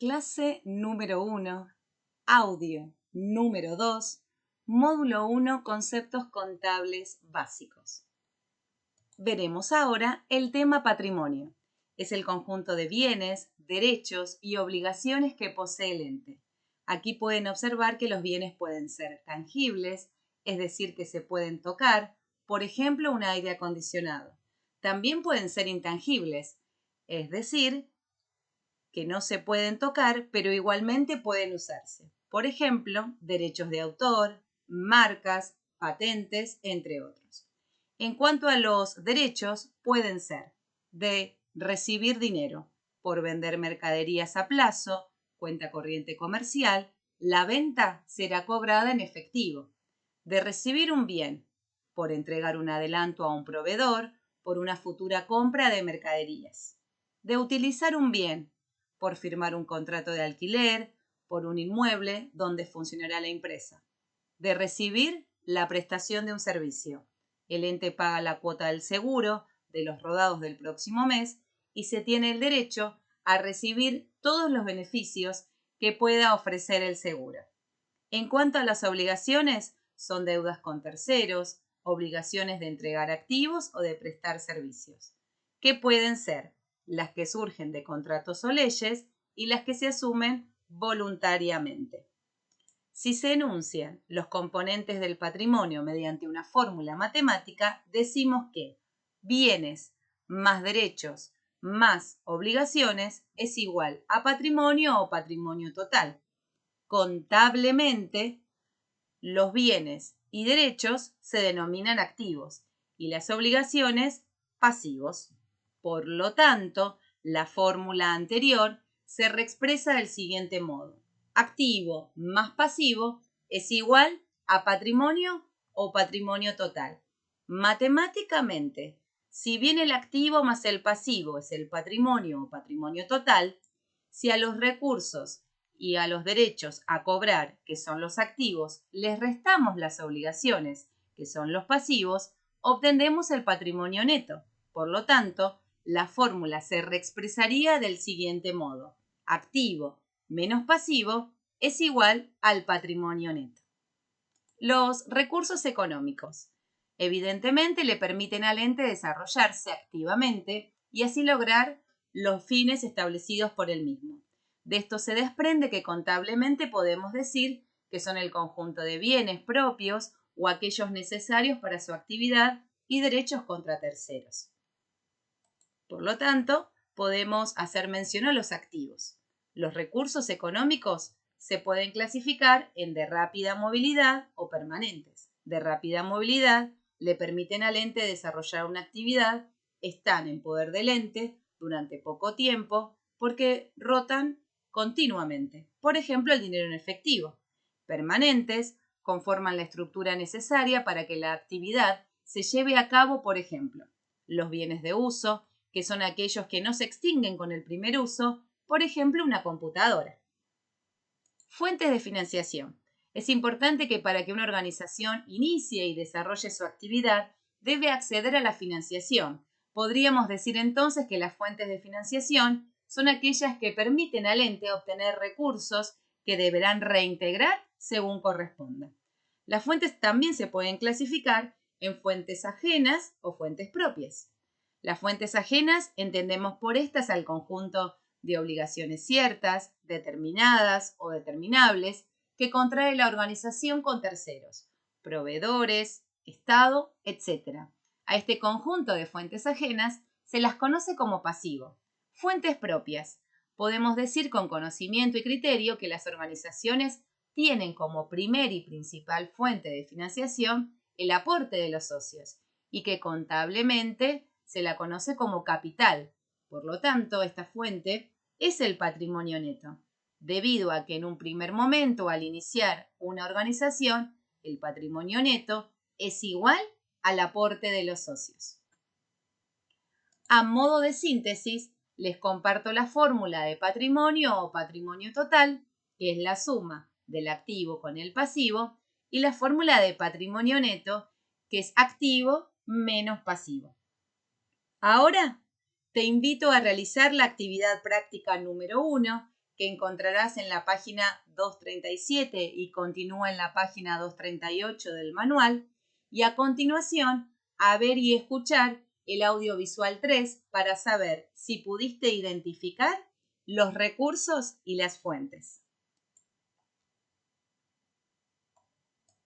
Clase número 1, audio número 2, módulo 1, conceptos contables básicos. Veremos ahora el tema patrimonio. Es el conjunto de bienes, derechos y obligaciones que posee el ente. Aquí pueden observar que los bienes pueden ser tangibles, es decir, que se pueden tocar, por ejemplo, un aire acondicionado. También pueden ser intangibles, es decir, que no se pueden tocar, pero igualmente pueden usarse. Por ejemplo, derechos de autor, marcas, patentes, entre otros. En cuanto a los derechos, pueden ser de recibir dinero por vender mercaderías a plazo, cuenta corriente comercial, la venta será cobrada en efectivo. De recibir un bien por entregar un adelanto a un proveedor por una futura compra de mercaderías. De utilizar un bien por firmar un contrato de alquiler, por un inmueble donde funcionará la empresa. De recibir la prestación de un servicio. El ente paga la cuota del seguro de los rodados del próximo mes y se tiene el derecho a recibir todos los beneficios que pueda ofrecer el seguro. En cuanto a las obligaciones, son deudas con terceros, obligaciones de entregar activos o de prestar servicios, que pueden ser las que surgen de contratos o leyes y las que se asumen voluntariamente. Si se enuncian los componentes del patrimonio mediante una fórmula matemática, decimos que bienes más derechos más obligaciones es igual a patrimonio o patrimonio total. Contablemente, los bienes y derechos se denominan activos y las obligaciones pasivos. Por lo tanto, la fórmula anterior se reexpresa del siguiente modo. Activo más pasivo es igual a patrimonio o patrimonio total. Matemáticamente, si bien el activo más el pasivo es el patrimonio o patrimonio total, si a los recursos y a los derechos a cobrar, que son los activos, les restamos las obligaciones, que son los pasivos, obtendremos el patrimonio neto. Por lo tanto, la fórmula se reexpresaría del siguiente modo. Activo menos pasivo es igual al patrimonio neto. Los recursos económicos. Evidentemente le permiten al ente desarrollarse activamente y así lograr los fines establecidos por él mismo. De esto se desprende que contablemente podemos decir que son el conjunto de bienes propios o aquellos necesarios para su actividad y derechos contra terceros. Por lo tanto, podemos hacer mención a los activos. Los recursos económicos se pueden clasificar en de rápida movilidad o permanentes. De rápida movilidad le permiten al ente desarrollar una actividad, están en poder del ente durante poco tiempo porque rotan continuamente. Por ejemplo, el dinero en efectivo. Permanentes conforman la estructura necesaria para que la actividad se lleve a cabo, por ejemplo, los bienes de uso, que son aquellos que no se extinguen con el primer uso, por ejemplo, una computadora. Fuentes de financiación. Es importante que para que una organización inicie y desarrolle su actividad, debe acceder a la financiación. Podríamos decir entonces que las fuentes de financiación son aquellas que permiten al ente obtener recursos que deberán reintegrar según corresponda. Las fuentes también se pueden clasificar en fuentes ajenas o fuentes propias. Las fuentes ajenas entendemos por estas al conjunto de obligaciones ciertas, determinadas o determinables que contrae la organización con terceros, proveedores, Estado, etc. A este conjunto de fuentes ajenas se las conoce como pasivo. Fuentes propias. Podemos decir con conocimiento y criterio que las organizaciones tienen como primer y principal fuente de financiación el aporte de los socios y que contablemente se la conoce como capital. Por lo tanto, esta fuente es el patrimonio neto, debido a que en un primer momento, al iniciar una organización, el patrimonio neto es igual al aporte de los socios. A modo de síntesis, les comparto la fórmula de patrimonio o patrimonio total, que es la suma del activo con el pasivo, y la fórmula de patrimonio neto, que es activo menos pasivo. Ahora te invito a realizar la actividad práctica número 1, que encontrarás en la página 237 y continúa en la página 238 del manual, y a continuación a ver y escuchar el audiovisual 3 para saber si pudiste identificar los recursos y las fuentes.